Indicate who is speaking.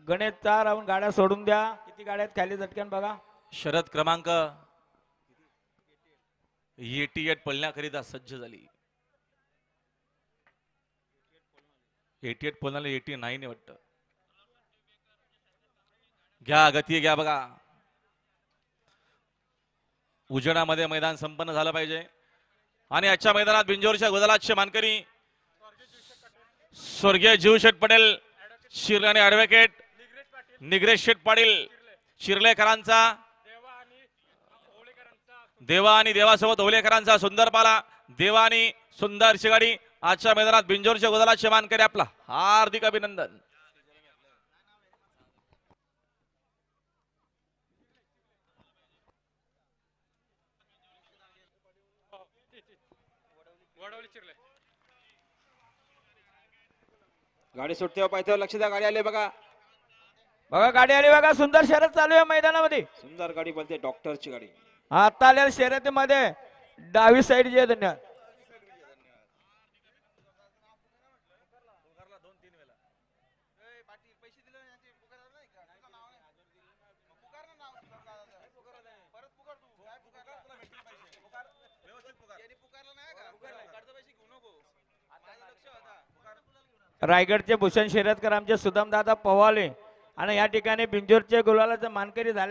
Speaker 1: गणेशचा राहून गाड्या सोडून द्या. किती गाड्या आहेत खाली झटक्यान बघा.
Speaker 2: शरद क्रमांक 88 पळण्याकरिता सज्ज झाली. 88 पळणारे 89 वाटतं. घ्या गती घ्या बघा. उजेडामध्ये मैदान संपन्न झालं पाहिजे आणि आजच्या मैदानात बिंजोरच्या गुलालाचे मानकरी स्वर्गीय जीवशेठ पटेल शिर्ले आणि ऍडव्होकेट निग्रेश शेठ पाटील शिर्लेकरांचा देवा आणि देवासोबत ओलेकरांचा सुंदर पाला. देवा आणि सुंदर शिगाडी आजच्या मैदानात बिंजोरच्या गुलालाचे मानकरी आपला हार्दिक अभिनंदन.
Speaker 3: गाडी सुटते पाहिजे लक्ष द्या. गाडी आली बघा.
Speaker 1: बघा गाडी आली बघा. सुंदर शर्यत चालू आहे मैदानामध्ये.
Speaker 3: सुंदर गाडी बोलते डॉक्टरची गाडी.
Speaker 1: आता आलेल्या शर्यतीमध्ये डावी साईड जी आहे. धन्यवाद. रायगडचे भूषण शर्यतकर आमचे सुदामदादा पवाले आणि या ठिकाणी बिंजोरचे गुलालाचे मानकरी झाले.